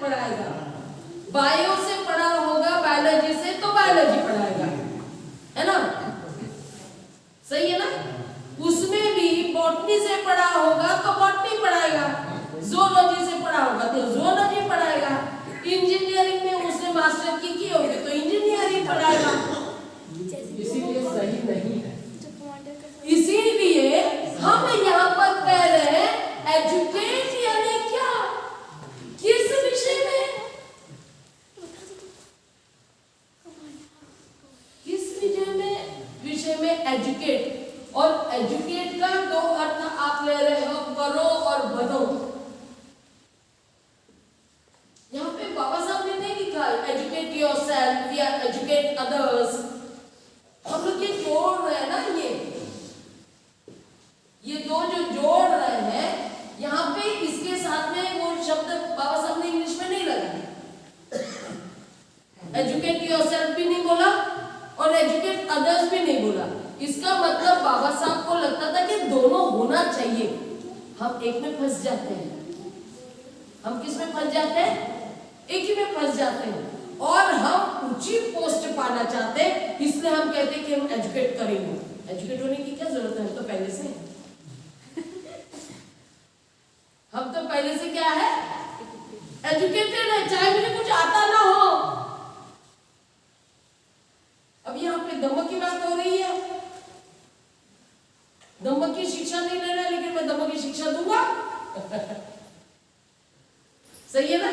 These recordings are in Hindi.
पढ़ाएगा, बायो से पढ़ा होगा बायोलॉजी से तो बायोलॉजी पढ़ाएगा, है ना? सही है ना? उसमें भी बॉटनी से पढ़ा होगा तो बॉटनी पढ़ाएगा, ज़ूलॉजी से पढ़ा होगा तो ज़ूलॉजी पढ़ाएगा, इंजीनियरिंग में उसने मास्टर की होगी तो इंजीनियरिंग पढ़ाएगा। इसीलिए सही नहीं है। इसीलिए हम यहाँ पर कह रहे हैं एजुकेट यानी क्या, किस विषय में, किस विषय में एजुकेट। और एजुकेट का दो अर्थ आप ले रहे हो, करो और बनो। यहाँ पे बाबा साहब ने नहीं लिखा एजुकेट योरसेल्फ या एजुकेट अदर्स। हम लोग ये जोड़ रहे हैं ना, ये दो जो जोड़ रहे हैं यहाँ पे, इसके साथ में वो शब्द बाबा साहब ने इंग्लिश में नहीं लगाया। एजुकेट योरसेल्फ भी नहीं बोला और एजुकेट अदर्स भी नहीं बोला। इसका मतलब बाबा साहब को लगता था कि दोनों होना चाहिए। हम एक में फंस जाते हैं। हम किस में फंस जाते हैं? एक ही में फंस जाते हैं। और हम ऊंची पोस्ट पाना चाहते हैं, इसलिए हम कहते हैं कि हम एजुकेट करेंगे। एजुकेट होने की क्या जरूरत है? हम तो पहले से क्या है, एजुकेटेड है, चाहे मुझे कुछ आता ना हो। अब यहाँ पे धम्म की बात हो रही है, धम्म की शिक्षा नहीं ले रहा, लेकिन मैं धम्म की शिक्षा दूंगा। सही है ना?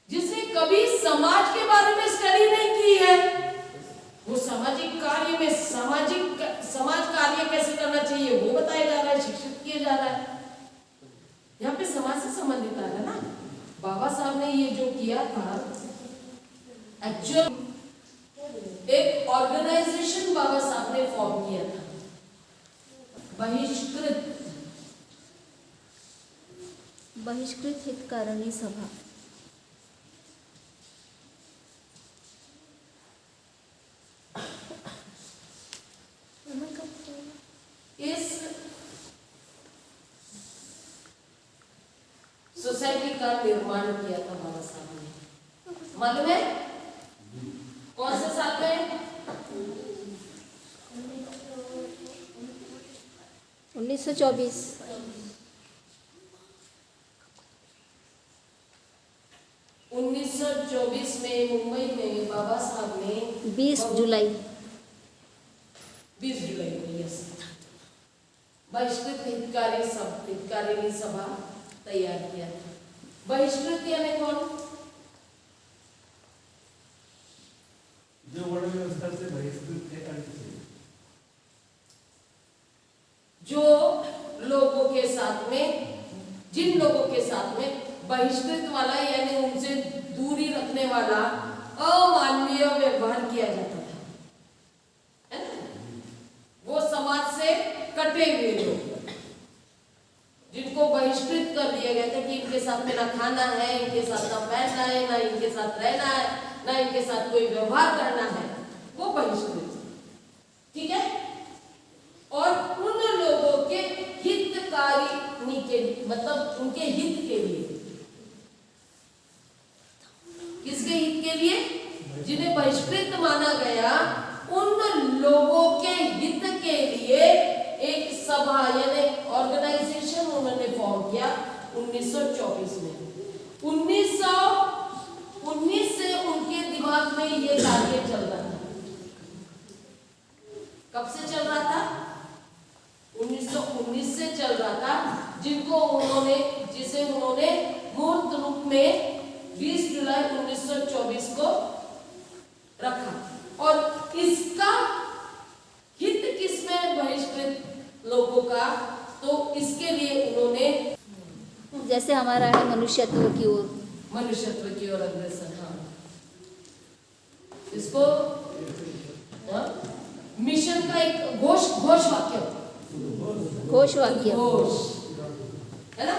जिसने कभी समाज के बारे में स्टडी नहीं की है, वो सामाजिक कार्य में समाज कार्य कैसे करना चाहिए वो बताया जा रहा है, शिक्षित किया जा रहा है। यहाँ पे समाज से संबंधित आ रहा है ना। बाबा साहब ने ये जो किया था, एक्चुअल एक ऑर्गेनाइजेशन बाबा साहब ने फॉर्म किया था, बहिष्कृत हितकारिणी सभा। इस सोसाइटी का निर्माण किया था बाबा साहब ने। मालूम है कौन से साल में? 1924। 1924 में मुंबई में बाबा साहब ने 20 जुलाई को यस बहिष्कृत हितकारिणी सभा तैयार किया था। बहिष्कृत यानी कौन? जो वर्ण व्यवस्था से बहिष्कृत है, जो लोगों के साथ में, जिन लोगों के साथ में बहिष्कृत वाला यानी उनसे दूरी रखने वाला अमानवीय व्यवहार किया जाता था, है ना? वो समाज से कटे हुए लोग, जिनको बहिष्कृत कर दिया गया था कि इनके साथ में ना खाना है, इनके साथ ना पहनना है, ना इनके साथ रहना है, ना इनके साथ कोई व्यवहार करना है, वो बहिष्कृत। ठीक है? और उन लोगों के हितकारिणी के, मतलब उनके हित के लिए, किसके हित के लिए? जिन्हें बहिष्कृत माना गया, उन लोगों के हित के लिए एक सभा यानी ऑर्गेनाइजेशन उन्होंने फॉर्म किया 1924 में। 1919 से उनके दिमाग में ये कार्य चल रहा था। कब से चल रहा था? 1919 से चल रहा था, जिसे उन्होंने मूर्त रूप में 20 जुलाई 1924 को रखा। और इसका हित किसमें? बहिष्कृत लोगों का। तो इसके लिए उन्होंने, जैसे हमारा है मनुष्यत्व की ओर अग्रसर। हाँ, इसको मिशन का एक घोष वाक्य है ना,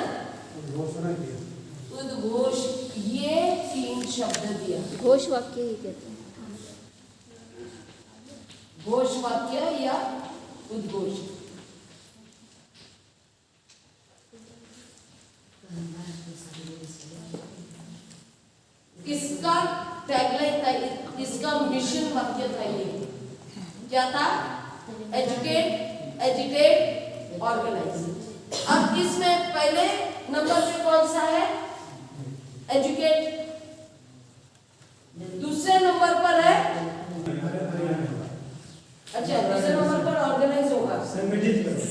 उद्घोष, ये 3 शब्द दिया। घोष वाक्य ही कहते हैं। घोष वाक्य या उद्घोष। इसका टैगलाइन था, इसका मिशन वाक्य था ये, क्या था? Educate, agitate, organise. अब इसमें पहले नंबर पे कौन सा है? एजुकेट। दूसरे नंबर पर है, अच्छा दूसरे नंबर पर ऑर्गेनाइज होगा, संगठित करो।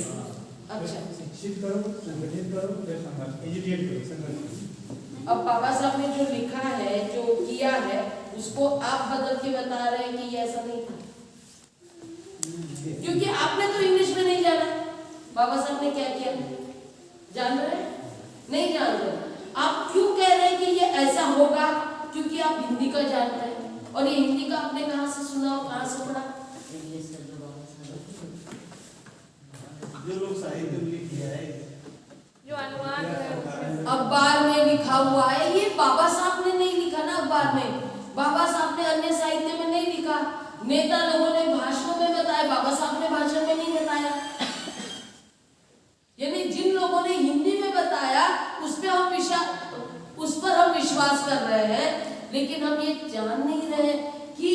अच्छा शिक्षित करो, संगठित करो, फिर समाज एजुकेट करो, संगठित। अब बाबा साहब ने जो लिखा है, जो किया है, उसको आप बदल के बता रहे हैं कि ये ऐसा नहीं था, क्योंकि आपने तो इंग्लिश में नहीं जाना। बाबा साहब ने क्या किया जान रहे हैं? नहीं जान रहे। आप क्यों कह रहे हैं कि ये ऐसा होगा? क्योंकि आप हिंदी का जान रहे हैं, और ये हिंदी का आपने कहाँ से सुना और कहाँ से पढ़ा? जो लोग साहित्य में किया है, जो अनुवाद है अखबार में लिखा हुआ है, ये बाबा साहब ने नहीं लिखा ना अखबार में। बाबा साहब ने अन्य साहित्य में नहीं लिखा, नेता लोगों ने भाषणों में बताया, बाबा साहब ने भाषण में नहीं बताया। यानी जिन लोगों ने हिंदी में बताया उस पर हम विश्वास कर रहे हैं, लेकिन हम ये जान नहीं रहे कि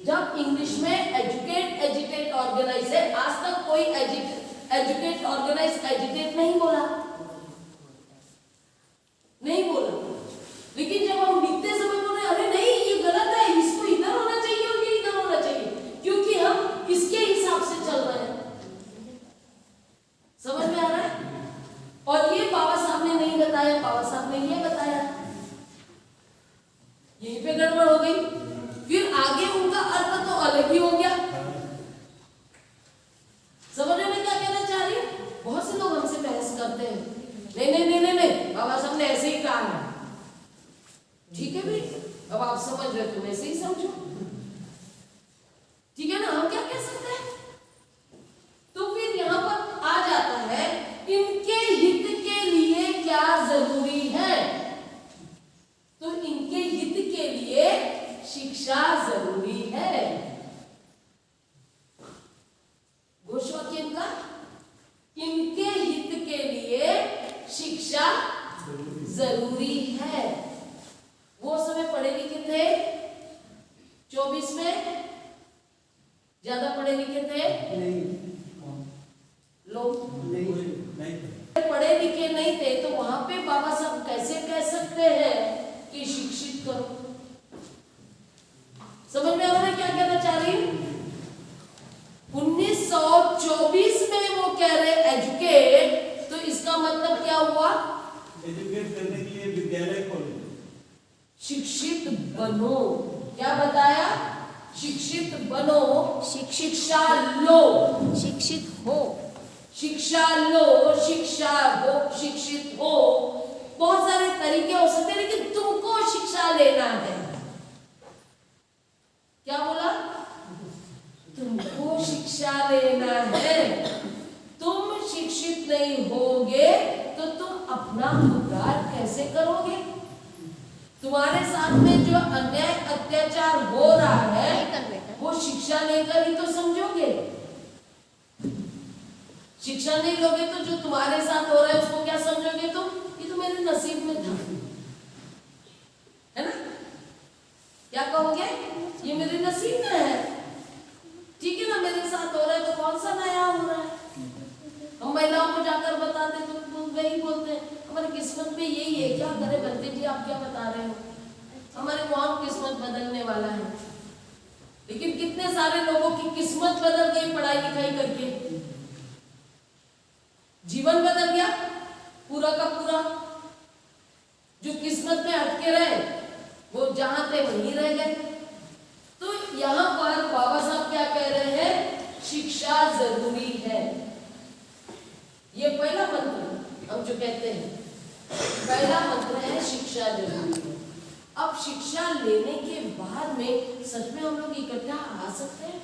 जब इंग्लिश में एजुकेट, एजिटेट, ऑर्गेनाइज है, आज तक कोई एजुकेट, ऑर्गेनाइज, एजिटेट नहीं बोला, नहीं बोला। लेकिन जब हम लिखते समय बोले अरे नहीं ये गलत है, इसको इधर होना चाहिए और ये इधर होना चाहिए, क्योंकि हम इसके हिसाब से चल रहे हैं। समझ में आ रहा है? और ये बाबा साहब ने नहीं बताया, बाबा साहब ने ये बताया, यहीं पे गड़बड़ हो गई। फिर आगे उनका अर्थ तो अलग ही हो गया। समझ में क्या कहना चाह रही है? बहुत से लोग हमसे बहस करते हैं, नहीं नहीं नहीं नहीं नहीं बाबा साहब ने ऐसे ही कहा है। ठीक है भाई, अब आप समझ रहे तुम ऐसे ही समझो, ठीक है ना? हम क्या कह सकते हैं? तो फिर यहां पर आ जाता है इनके हित के लिए क्या जरूरी है। तो इनके हित के लिए शिक्षा जरूरी है। घोषवाक्य इनका, इनके हित के लिए शिक्षा जरूरी है। वो समय पढ़े लिखे थे 24 में, ज्यादा पढ़े लिखे थे लोग, पढ़े लिखे नहीं थे, तो वहां पे बाबा साहब कैसे कह सकते हैं कि शिक्षित करो? समझ में आ रहा है क्या कहना चाह रही हूं? 1924 में वो कह रहे एजुकेट, तो इसका मतलब क्या हुआ? एजुकेट करने के लिए विद्यालय खोलो, शिक्षित बनो। क्या बताया? शिक्षित बनो, शिक्षा लो, शिक्षित हो, शिक्षा लो, शिक्षा हो, शिक्षित हो। बहुत सारे तरीके हो सकते हैं, लेकिन तुमको शिक्षा लेना है। क्या बोला? तुमको शिक्षा लेना है। तुम शिक्षित नहीं होगे तो तुम अपना उद्धार कैसे करोगे? तुम्हारे साथ में जो अन्याय अत्याचार हो रहा है वो शिक्षा लेकर ही तो समझोगे। शिक्षा नहीं लोगे तो जो तुम्हारे साथ हो रहा है उसको क्या समझोगे तुम? ये तो मेरे नसीब में था, है ना? क्या कहोगे? ये मेरे नसीब में है, ठीक है ना? मेरे साथ हो रहा है तो कौन सा नया हो रहा है? हम महिलाओं को जाकर बताते तो वही बोलते हैं हमारी किस्मत में यही है। क्या करे बंदे जी, आप क्या बता रहे हो? हमारे कौन किस्मत बदलने वाला है? लेकिन कितने सारे लोगों की किस्मत बदल गई पढ़ाई लिखाई करके, जीवन बदल गया पूरा का पूरा। जो किस्मत में अटके रहे वो जहां थे वहीं रह गए। तो यहां पर बाबा साहब क्या कह रहे हैं? शिक्षा जरूरी है। ये पहला मंत्र हम जो कहते हैं, पहला मंत्र है शिक्षा जरूरी है। अब शिक्षा लेने के बाद में सच में हम लोग इकट्ठा आ सकते हैं?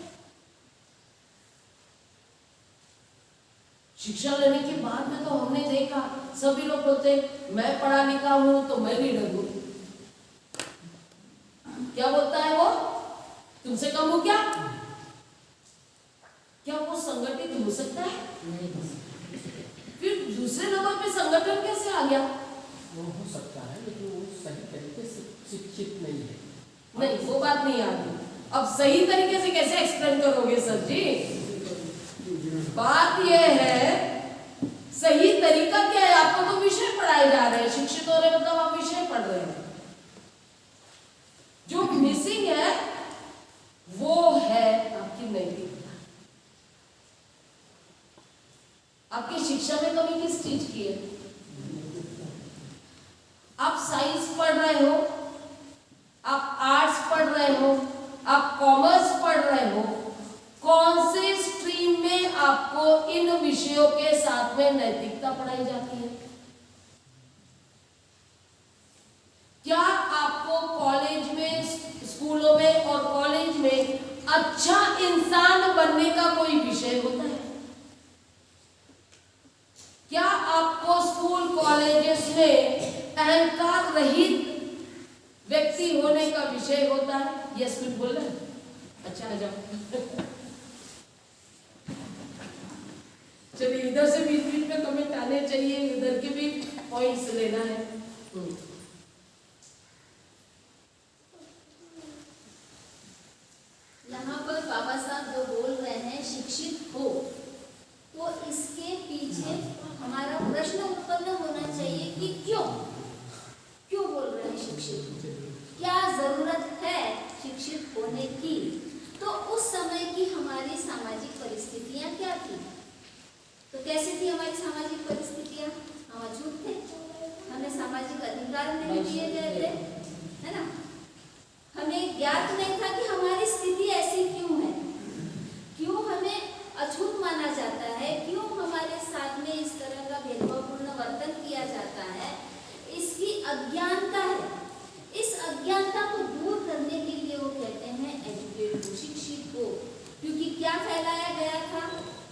शिक्षा लेने के बाद में तो हमने देखा सभी लोग बोलते मैं पढ़ा लिखा हूं तो मैं लीडर हूं। क्या बोलता है वो? तुमसे कम हूं क्या? क्या वो संगठित हो सकता है? नहीं हो सकता। फिर दूसरे नंबर पे संगठन कैसे आ गया? वो हो सकता है, लेकिन वो सही तरीके से शिक्षित नहीं है। नहीं, वो बात नहीं आ रही। अब सही तरीके से कैसे एक्सप्लेन करोगे सर जी? बात यह है, सही तरीका क्या है? आपको तो विषय पढ़ाए जा रहे हैं, शिक्षित हो रहे मतलब आप विषय पढ़ रहे हैं। जो मिसिंग है वो है आपकी नैतिकता। आपकी शिक्षा में कमी किस चीज की है? आप साइंस पढ़ रहे हो, आप आर्ट्स पढ़ रहे हो, आप कॉमर्स पढ़ रहे हो, कौन से स्ट्रीम में आपको इन विषयों के साथ में नैतिकता पढ़ाई जाती है? क्या आपको कॉलेज में, स्कूलों में और कॉलेज में अच्छा इंसान बनने का कोई विषय होता है? क्या आपको स्कूल कॉलेजेस में अहंकार रहित व्यक्ति होने का विषय होता है? यस, कुछ बोल रहे हैं? अच्छा, आ जाओ। चलिए, इधर से बीच बीच में कमेंट आने चाहिए, इधर के भी पॉइंट्स लेना है। यहाँ पर बाबा साहब जो बोल रहे हैं शिक्षित हो, तो इसके पीछे हमारा प्रश्न उत्पन्न होना चाहिए कि क्यों बोल रहे हैं शिक्षित? क्या जरूरत है शिक्षित होने की? तो उस समय की हमारी सामाजिक परिस्थितियां क्या थी? तो कैसे थी हमारी सामाजिक परिस्थितियां? हम अछूत थे, हमें सामाजिक अधिकार नहीं दिए गए थे, है ना? हमें ज्ञात नहीं था कि हमारी स्थिति ऐसी क्यों है, क्यों हमें अछूत माना जाता है, क्यों हमारे साथ में इस तरह का भेदभावपूर्ण वर्तन किया जाता है। इसकी अज्ञानता है। इस अज्ञानता को दूर करने के लिए वो कहते हैं एजुकेट हो, शिक्षित हो। क्योंकि क्या फैलाया गया था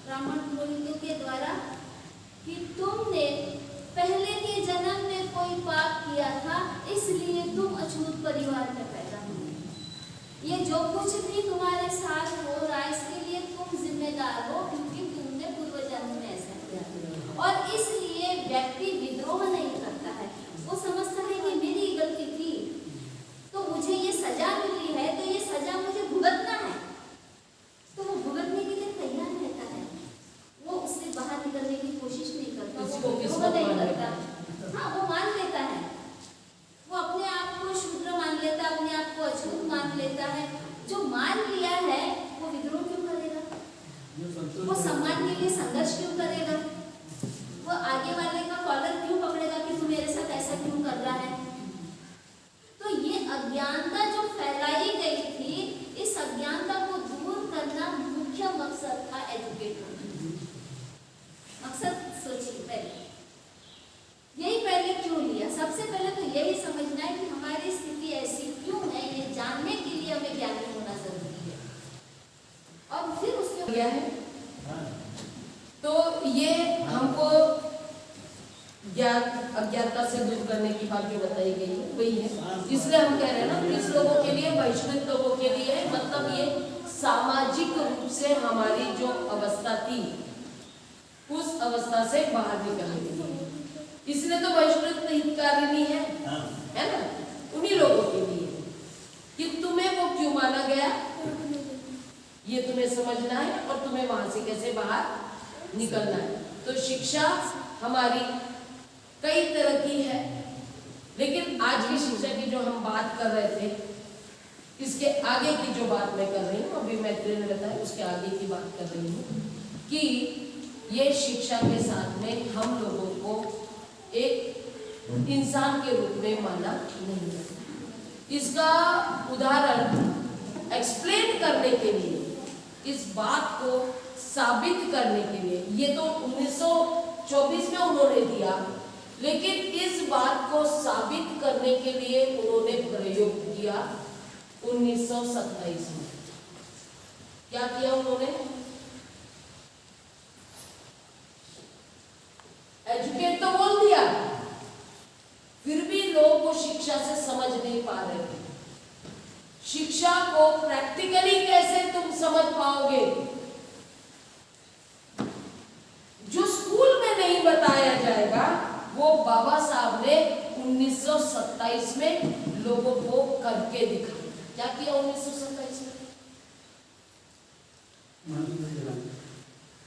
ब्राह्मण पुरोहितों के द्वारा कि तुमने पहले के जन्म में कोई पाप किया था, इसलिए तुम अछूत परिवार में पैदा हुए। ये जो कुछ भी तुम्हारे साथ हो रहा है इसके लिए तुम जिम्मेदार हो, क्योंकि तुमने पूर्व जन्म में ऐसा किया। और इसलिए व्यक्ति विद्रोह नहीं करता है, वो समझता है कि मेरी गलती थी तो मुझे ये सजा मिली है, तो ये सजा मुझे भुगतना है, तो वो भुगतने के लिए तैयार रहता है। वो उससे बाहर निकलने की कोशिश नहीं करता, वो विद्रोह नहीं करता। हाँ, वो मान लेता है, वो अपने आप को शूद्र मान लेता है, अपने आप को अछूत मान लेता है। जो मान लिया है वो विद्रोह क्यों करेगा? वो सम्मान के लिए संघर्ष क्यों करेगा? वो आगे वाले का कॉलर क्यों पकड़ेगा कि तू मेरे साथ ऐसा क्यों कर रहा है? तो ये अज्ञानता जो फैलाई गई थी, इस अज्ञानता को दूर करना मुख्य मकसद था एजुकेट होना। मकसद सोचिए पहले, यही पहले क्यों लिया? सबसे पहले तो यही समझना है कि हमारी स्थिति ऐसी क्यों है, ये जानने के लिए हमें ज्ञानी होना जरूरी है। और फिर उसके गया है तो ये हमको ज्ञान अज्ञानता से दूर करने की बात जो बताई गई है वही है। इसलिए हम कह रहे हैं ना, किस लोगों के लिए, बहिष्कृत लोगों के लिए है, मतलब ये सामाजिक रूप से हमारी जो अवस्था थी उस अवस्था से बाहर निकलने के लिए। इसलिए तो बहिष्कृत हितकारिणी है ना, उन्हीं लोगों के लिए कि तुम्हें वो क्यों माना गया, ये तुम्हें समझना है और तुम्हें वहां से कैसे बाहर निकलना है। तो शिक्षा हमारी कई तरह की है, लेकिन आज की शिक्षा की जो हम बात कर रहे थे, इसके आगे की जो बात मैं कर रही हूँ, अभी मैत्री ने बताया उसके आगे की बात कर रही हूँ कि ये शिक्षा के साथ में हम लोगों को एक इंसान के रूप में माना नहीं जाता। इसका उदाहरण एक्सप्लेन करने के लिए, इस बात को साबित करने के लिए, ये तो 1924 में उन्होंने दिया, लेकिन इस बात को साबित करने के लिए उन्होंने प्रयोग किया 1927 में। क्या किया उन्होंने? एजुकेट तो बोल दिया, फिर भी लोग वो शिक्षा से समझ नहीं पा रहे थे। शिक्षा को प्रैक्टिकली कैसे तुम समझ पाओगे? जो स्कूल में नहीं बताया जाएगा वो बाबा साहब ने 1927 में लोगों को करके दिखाया। क्या किया 1927 में?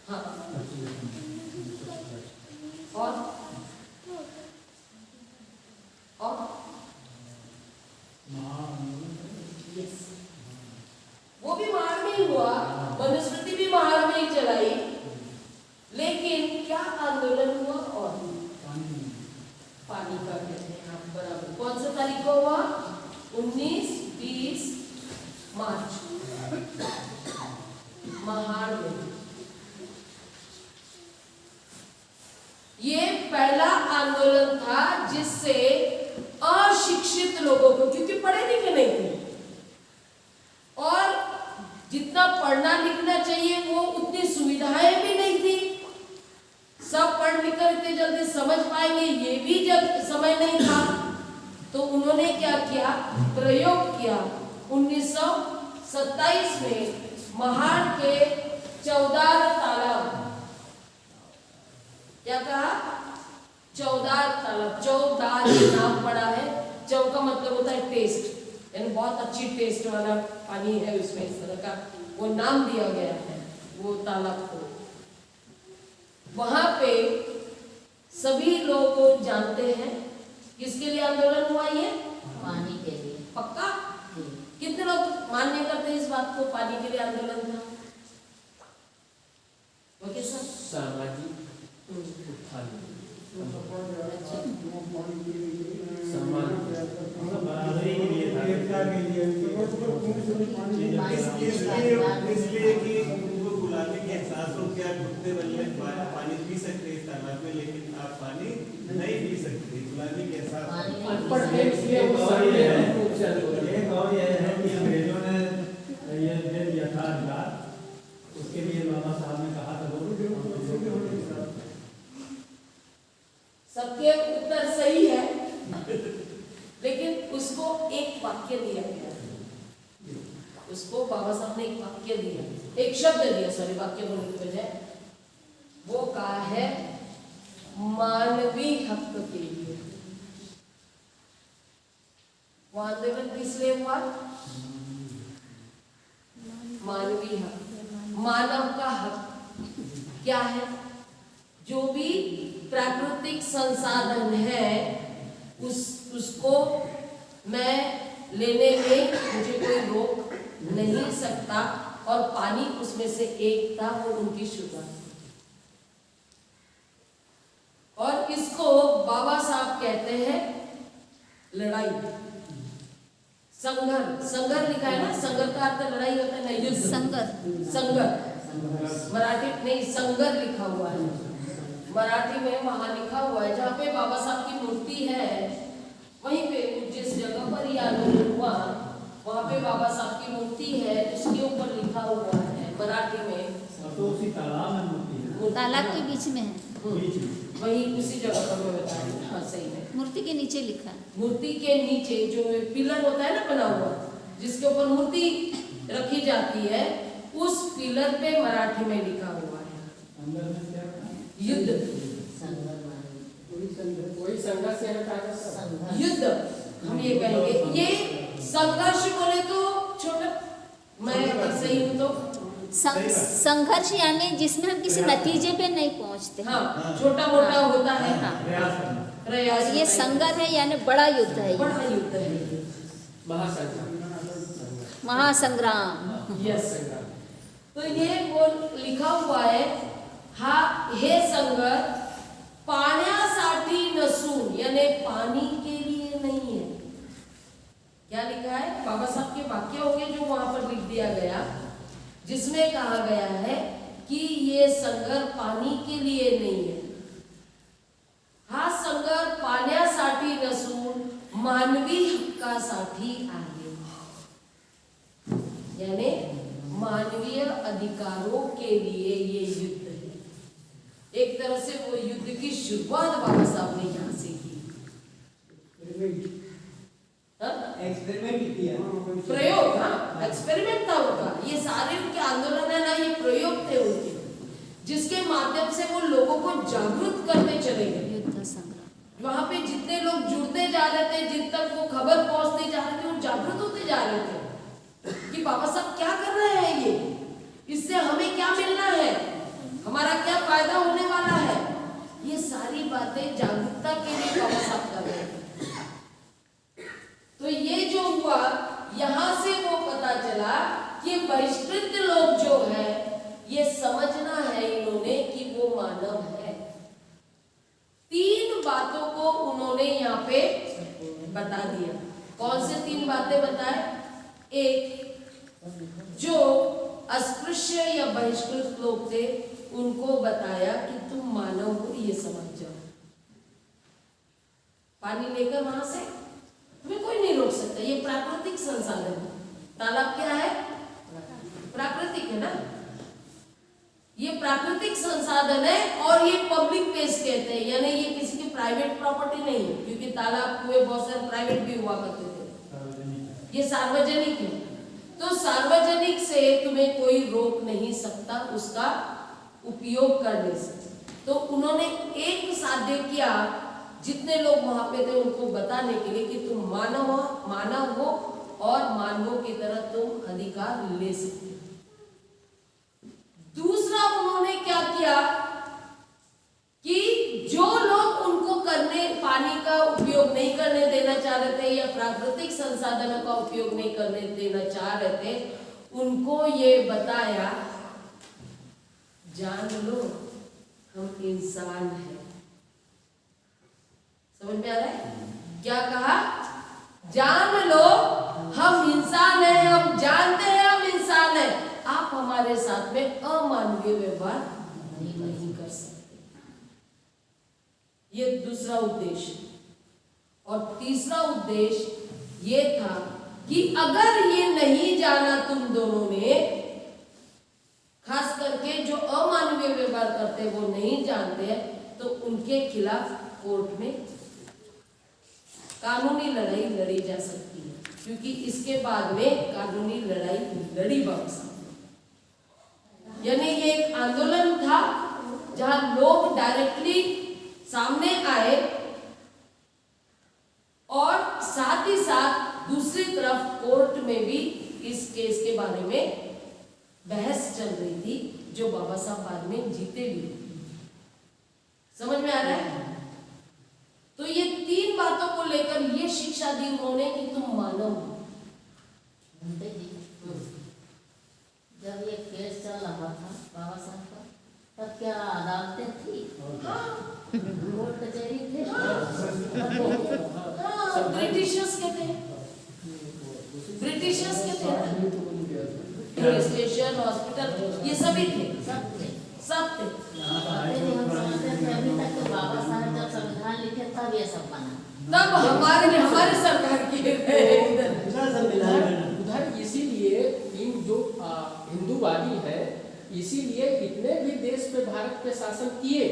हाँ, और यस, वो भी महाड़ में ही हुआ, मनुस्मृति भी महाड़ में ही चलाई, लेकिन क्या आंदोलन हुआ? और पानी का कहते हैं आप बराबर। कौन सा तारीख को हुआ? 19-20 मार्च, महाड़ में। ये पहला आंदोलन था जिससे अशिक्षित लोगों को, क्योंकि पढ़े लिखे नहीं थे और जितना पढ़ना लिखना चाहिए वो उतनी सुविधाएं भी नहीं थी, सब पढ़ लिख कर इतने जल्दी समझ पाएंगे ये भी जब समय नहीं था, तो उन्होंने क्या किया? प्रयोग किया। 1927 में महाड़ के चौदार तालाब, क्या कहा? चौदार तालाब, चौदार नाम पड़ा है। चौ का मतलब होता है टेस्ट, यानी बहुत अच्छी टेस्ट वाला पानी है उसमें, इस तरह का वो नाम दिया गया है वो तालाब को। वहां पे सभी लोग जानते हैं किसके लिए आंदोलन हुआ? ये पानी के लिए। पक्का? कितने लोग मान्य करते हैं इस बात को, पानी के लिए आंदोलन था? ओके सर, सामाजिक उत्थान, अच्छा, सम्मान, बराबरी के लिए था, एकता के लिए, इसलिए कि उनको गुलामी के एहसास हो कि आप घुटने बल्ले पानी पी सकते हैं इस तालाब में, लेकिन आप पानी नहीं पी सकते, गुलामी के एहसास। अनपढ़ थे इसलिए वो सारे रूप से आंदोलन। एक और यह है कि अंग्रेजों ने ये दे दिया था अधिकार, उसके लिए बाबा साहब ने कहा था सबके उत्तर सही है, लेकिन उसको एक वाक्य दिया गया, उसको बाबा साहब ने एक वाक्य दिया, एक शब्द दिया, सॉरी वाक्य बोलने की बजाय, वो कहा है मानवीय हक के लिए। वो आंदोलन किस लिए हुआ? मानवीय हक, मानव का हक क्या है? जो भी प्राकृतिक संसाधन है उसको मैं लेने में मुझे कोई रोक नहीं सकता, और पानी उसमें से एक था, वो उनकी शुरुआत। और इसको बाबा साहब कहते हैं लड़ाई, संघर्ष। संघर्ष लिखा है ना, संघर्ष का अर्थ लड़ाई होता है ना, युद्ध। संघर्ष, संघर्ष मराठी नहीं, संघर्ष लिखा हुआ है मराठी में, वहां लिखा हुआ है। जहाँ पे बाबा साहब की मूर्ति है वहीं पे, जिस जगह पर ये आंदोलन हुआ वहाँ पे बाबा साहब की मूर्ति है, उसके ऊपर लिखा हुआ है मराठी में। तो उसी तालाब में मूर्ति है, तालाब के बीच में है, बीच में। वही उसी जगह पर मैं बता रही हूँ। हाँ सही है, मूर्ति के नीचे लिखा है। मूर्ति के नीचे जो पिलर होता है ना बना हुआ, जिसके ऊपर मूर्ति रखी जाती है, उस पिलर पे मराठी में लिखा हुआ है अंदर में क्या युद्ध। वही संघर्ष से हटा युद्ध हम ये कहेंगे। ये संघर्ष बोले तो छोटा, मैं अगर सही हूँ तो संघर्ष यानी जिसमें हम किसी नतीजे पे नहीं पहुंचते। हाँ, छोटा मोटा होता है, प्रयास करना। प्रयास। ये संघर्ष है यानी बड़ा युद्ध है, बड़ा युद्ध है, महासंग्राम। यस। तो ये वो लिखा हुआ है, हा हे संघर्ष पाण्यासाठी नसून, यानी पानी के लिए नहीं है। क्या लिखा है? बाबा साहब के वाक्य होंगे जो वहां पर लिख दिया गया, जिसमें कहा गया है कि ये संघर्ष पानी के लिए नहीं है। हा संघर्ष पाण्यासाठी नसून मानवी हक्कासाठी आहे, यानी मानवीय अधिकारों के लिए ये युद्ध है। एक तरह से वो युद्ध की शुरुआत बाबा साहब ने यहाँ से की। एक्सपेरिमेंट किया, प्रयोग, हाँ एक्सपेरिमेंट था उनका। ये सारे उनके आंदोलन है ना, ये प्रयोग थे उनके, जिसके माध्यम से वो लोगों को जागरूक करते चले गए। युद्ध संग्राम, वहां पे जितने लोग जुड़ते जा रहे थे, जिन तक वो खबर पहुंचते जा रहे थे, वो जागृत होते जा रहे थे कि बाबा साहब क्या कर रहे हैं, ये इससे हमें क्या मिलना है, हमारा क्या फायदा होने वाला है। ये सारी बातें जागरूकता के लिए बाबा साहब कर रहे थे। तो ये जो हुआ, यहां से वो पता चला कि बहिष्कृत लोग जो है, ये समझना है इन्होंने कि वो मानव है। 3 बातों को उन्होंने यहाँ पे बता दिया। कौन से 3 बातें बताए? एक, जो अस्पृश्य या बहिष्कृत लोग थे उनको बताया कि तुम मानव हो, ये समझ जाओ। पानी लेकर वहां से तुम्हें कोई नहीं रोक सकता, ये प्राकृतिक संसाधन है। तालाब क्या है? प्राकृतिक है ना, ये प्राकृतिक संसाधन है और ये पब्लिक प्लेस कहते हैं, यानी ये किसी की प्राइवेट प्रॉपर्टी नहीं है, क्योंकि तालाब कुएं बहुत सारे प्राइवेट भी हुआ करते थे, ये सार्वजनिक है। तो सार्वजनिक से तुम्हें कोई रोक नहीं सकता उसका उपयोग करने से। तो उन्होंने एक साध्य किया, जितने लोग वहां पे थे उनको बताने के लिए कि तुम मानव हो और मानवों की तरह तुम अधिकार ले सकते हो। दूसरा उन्होंने क्या किया कि जो लोग उनको पानी का उपयोग नहीं करने देना चाह रहे थे या प्राकृतिक संसाधनों का उपयोग नहीं करने देना चाह रहे थे, उनको ये बताया, जान लो हम इंसान हैं। समझ में आ रहा है? क्या कहा? जान लो हम इंसान हैं, हम जानते हैं हम इंसान हैं, आप हमारे साथ में अमानवीय व्यवहार नहीं कर सकते। ये दूसरा उद्देश्य। और तीसरा उद्देश्य ये था कि अगर ये नहीं जाना तुम दोनों ने, खास करके जो अमानवीय व्यवहार करते वो नहीं जानते हैं, तो उनके खिलाफ कोर्ट में कानूनी लड़ाई लड़ी जा सकती है, क्योंकि इसके बाद में कानूनी लड़ाई लड़ी बाबा साहब। यानी ये एक आंदोलन था जहां लोग डायरेक्टली सामने आए और साथ ही साथ दूसरी तरफ कोर्ट में भी इस केस के बारे में बहस चल रही थी, जो बाबा साहब बाद में जीते भी। समझ में आ रहा है? तो ये 3 बातों को लेकर ये शिक्षा दी उन्होंने कि तुम मानव हो। जब ये केस चल रहा था बाबा साहब का, तब क्या अदालतें थी? कोर्ट कचहरी थे? ब्रिटिशर्स के थे, ब्रिटिशर्स के थे, पुलिस स्टेशन, हॉस्पिटल, ये सभी थे, सब थे। हम समझते थे अभी तक तो बाबा साहब जब संविधान लिखे तब ये सब बना, तब हमारे सरकार के उधर इसीलिए इन जो हिंदूवादी है, इसीलिए इतने भी देश पे भारत पे शासन किए,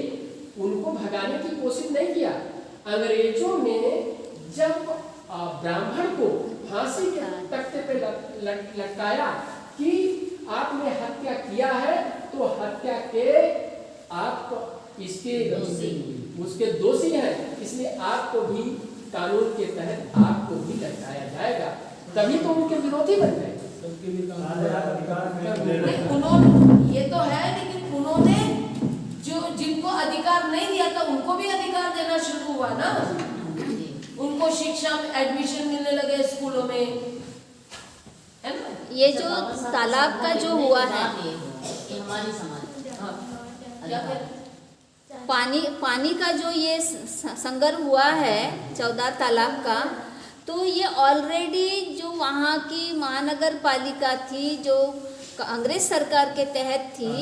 उनको भगाने की कोशिश नहीं किया। अंग्रेजों ने जब ब्राह्मण को फांसी के तख्ते पे लटकाया कि आपने हत्या किया है, तो हत्या के आप इसके उसके दोषी हैं, इसलिए आपको भी कानून के तहत आपको भी लटकाया जाएगा। तभी तो उनके विरोधी बन गए। उन्होंने, ये तो है, लेकिन उन्होंने जो जिनको अधिकार नहीं दिया था उनको भी अधिकार देना शुरू हुआ ना। उनको शिक्षा में एडमिशन मिलने लगे स्कूलों में, है ना। ये जो तालाब का जो हुआ है, ये हमारी समाज। हाँ, क्या कहते? पानी का जो ये संगम हुआ है चौदार तालाब का, तो ये ऑलरेडी जो वहाँ की महानगर पालिका थी, जो अंग्रेज सरकार के तहत थी,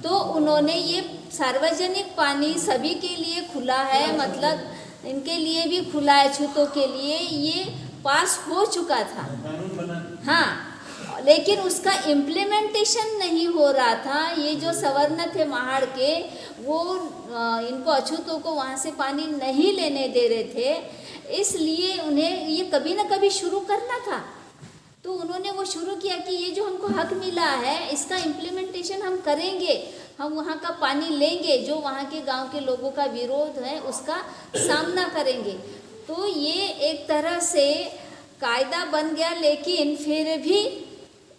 तो उन्होंने ये सार्वजनिक पानी सभी के लिए खुला है, मतलब इनके लिए भी खुला है, छूतों के लिए, ये पास हो चुका था। हाँ, लेकिन उसका इम्प्लीमेंटेशन नहीं हो रहा था। ये जो सवर्ण थे महाड़ के, वो इनको अछूतों को वहाँ से पानी नहीं लेने दे रहे थे, इसलिए उन्हें ये कभी ना कभी शुरू करना था। तो उन्होंने वो शुरू किया कि ये जो हमको हक मिला है, इसका इम्प्लीमेंटेशन हम करेंगे, हम वहाँ का पानी लेंगे, जो वहाँ के गांव के लोगों का विरोध है उसका सामना करेंगे। तो ये एक तरह से कायदा बन गया, लेकिन फिर भी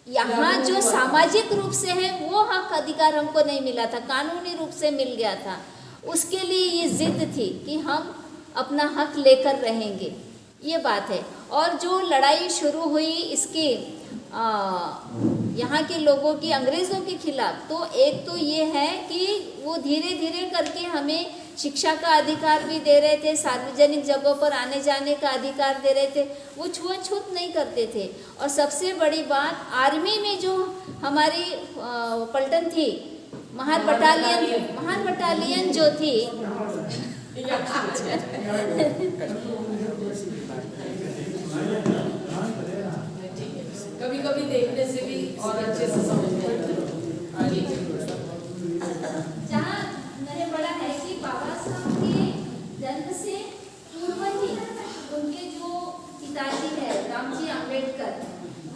यहाँ जो सामाजिक रूप से है वो हक अधिकार हमको नहीं मिला था, कानूनी रूप से मिल गया था। उसके लिए ये जिद थी कि हम अपना हक लेकर रहेंगे, ये बात है। और जो लड़ाई शुरू हुई इसकी यहाँ के लोगों की अंग्रेज़ों के खिलाफ, तो एक तो ये है कि वो धीरे धीरे करके हमें शिक्षा का अधिकार भी दे रहे थे, सार्वजनिक जगहों पर आने जाने का अधिकार दे रहे थे, वो छुआछूत नहीं करते थे। और सबसे बड़ी बात, आर्मी में जो हमारी पलटन थी, महार बटालियन जो थी, कभी कभी देखने से भी और अच्छे से समझ में आता है। जहाँ मैंने पढ़ा है कि बाबा साहब के जन्म से पूर्व ही उनके जो पिताजी है रामजी आम्बेडकर,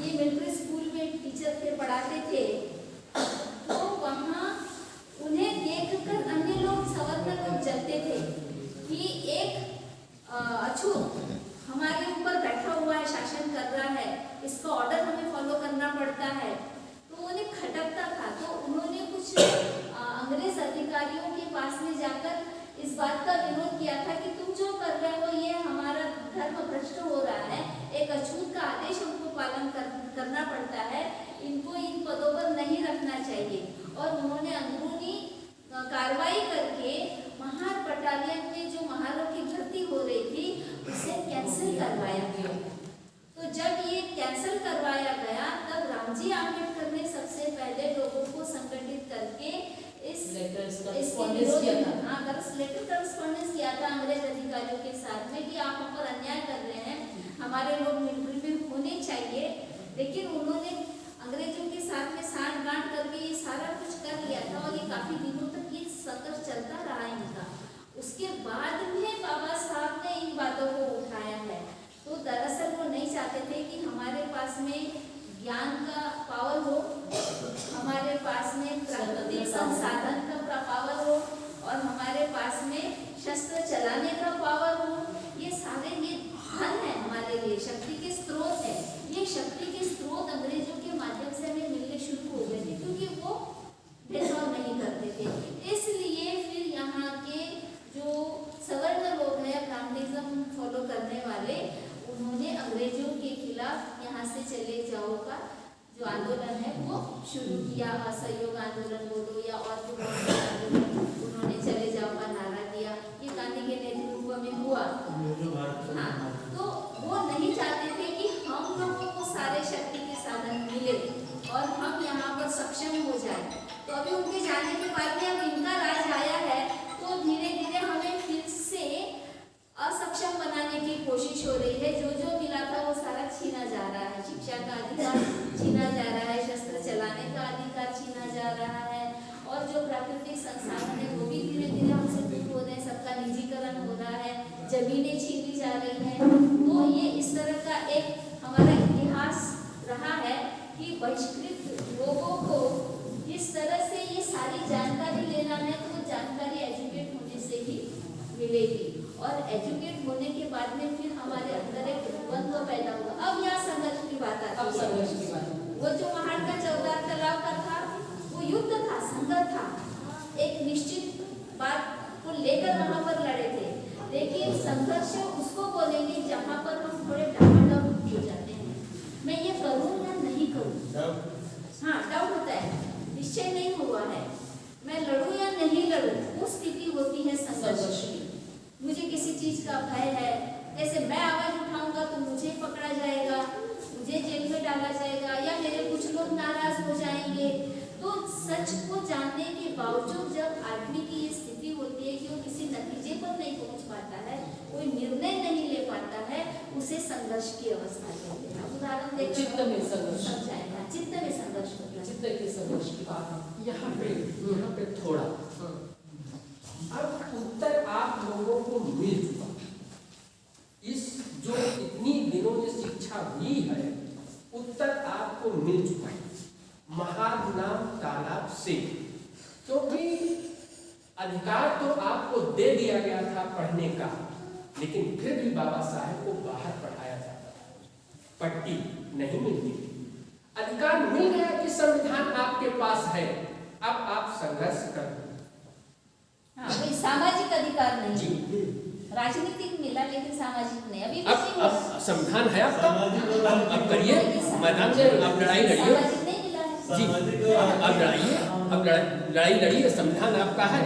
ये मिलिट्री स्कूल में टीचर थे, पढ़ाते थे। तो वहाँ उन्हें देखकर अन्य लोग, सवर्ण लोग जलते थे कि एक अछूत हमारे ऊपर बैठा हुआ है, शासन कर रहा है, इसका ऑर्डर हमें फॉलो करना पड़ता है। तो उन्हें खटकता था। तो उन्होंने कुछ अंग्रेज अधिकारियों के पास में जाकर इस बात का विरोध किया था कि तुम जो कर रहे हो ये हमारा धर्म भ्रष्ट हो रहा है, एक अछूत का आदेश हमको पालन करना पड़ता है, इनको इन पदों पर नहीं रखना चाहिए। और उन्होंने अंदरूनी कार्रवाई करके महार बटालियन में जो महारों की भर्ती हो रही थी उसे कैंसिल करवाया गया। तो जब ये कैंसिल करवाया गया तब रामजी आम्बेडकर ने सबसे पहले लोगों को संगठित करके लेटर करस्पॉन्डेंस किया था अंग्रेज अधिकारियों के साथ में कि आप हम पर अन्याय कर रहे हैं, हमारे लोग मिलिट्री में होने चाहिए। लेकिन उन्होंने अंग्रेजों के साथ में साठ-गांठ करके ये सारा कुछ कर लिया था और ये काफी दिनों तक ये संघर्ष चलता रहा इनका। उसके बाद में बाबा साहब ने इन बातों को उठाया है। तो दरअसल वो नहीं चाहते थे कि हमारे पास में ज्ञान का पावर हो, हमारे पास में प्राकृतिक संसाधन का पावर हो और हमारे पास में शस्त्र चलाने का पावर हो। ये सारे ये धन है हमारे लिए, शक्ति के स्रोत है। ये शक्ति के स्रोत अंग्रेजों के माध्यम से हमें मिलने शुरू हो गए थे क्योंकि वो भेदभाव नहीं करते थे। इसलिए फिर यहाँ के जो सवर्ण लोग हैं, ब्राह्मणिज्म फॉलो करने वाले, उन्होंने अंग्रेजों के खिलाफ यहाँ से चले जाओ का जो आंदोलन है वो शुरू किया। असहयोग आंदोलन बोलो या और भी बहुत से आंदोलन, उन्होंने चले जाओ का नारा दिया। ये गांधी के नेतृत्व में हुआ। हाँ, तो वो नहीं चाहते थे कि हम लोगों को सारे शक्ति के साधन मिले और हम यहाँ पर सक्षम हो जाए। तो अभी उनके जाने के बाद में अब इनका राज आया है, तो धीरे धीरे हमें फिर से असक्षम बनाने की कोशिश हो रही है। जो जो मिला था वो सारा छीना जा रहा है। शिक्षा का अधिकार छीना जा रहा है, शस्त्र चलाने का अधिकार छीना जा रहा है और जो प्राकृतिक संसाधन है वो भी धीरे धीरे हमसे दूर हो रहे हैं। सबका निजीकरण हो रहा है, जमीनें छीनी जा रही हैं। तो ये इस तरह का एक हमारा इतिहास रहा है कि बहिष्कृत लोगों को इस तरह से ये सारी जानकारी लेना है तो वो जानकारी एजुकेट होने से ही मिलेगी। और एजुकेट होने के बाद में फिर हमारे अंदर एक द्वंद्व पैदा हुआ। अब यहाँ संघर्ष की बात आती है। अब संघर्ष की बात। वो जो महाड़ का 14 तालाब का था वो युद्ध था, संघर्ष था, एक निश्चित बात को लेकर वहाँ पर लड़े थे। लेकिन संघर्ष उसको बोलेंगे जहाँ पर हम थोड़े डामाडोल हो जाते हैं, मैं ये करूँ या नहीं करूँ। हाँ, डाउट होता है, निश्चय नहीं हुआ है, मैं लड़ूँ या नहीं लड़ूँ, वो स्थिति होती है संघर्ष की। मुझे किसी चीज का भय है, ऐसे मैं आवाज उठाऊंगा तो मुझे पकड़ा जाएगा, मुझे जेल में डाला जाएगा या मेरे कुछ लोग नाराज हो जाएंगे। तो सच को जानने के बावजूद जब आदमी की ये स्थिति होती है कि वो किसी नतीजे पर नहीं पहुंच पाता है, कोई निर्णय नहीं ले पाता है, उसे संघर्ष की अवस्था कहते हैं। उदाहरण देखिए, चित्त में संघर्ष, समझाएगा, चित्त में संघर्ष होता है। चित्त के संघर्ष की बात यहाँ पे थोड़ा अब उत्तर आप लोगों को मिल चुका। इस जो इतनी दिनों में शिक्षा हुई है, उत्तर आपको मिल चुका है। महार नाम तालाब से क्योंकि अधिकार तो आपको दे दिया गया था पढ़ने का, लेकिन फिर भी बाबा साहेब को बाहर पढ़ाया जाता था, पट्टी नहीं मिलती थी। अधिकार मिल गया कि संविधान आपके पास है, अब आप संघर्ष कर। हाँ, कोई सामाजिक अधिकार नहीं, जी, राजनीतिक मिला लेकिन सामाजिक नहीं। अभी अब संविधान है आपका, अब करिए मैदान में, अब लड़ाई लड़िए। सामाजिक नहीं मिला है। जी, अब लड़ाइए, अब लड़ाई लड़िए, संविधान आपका है।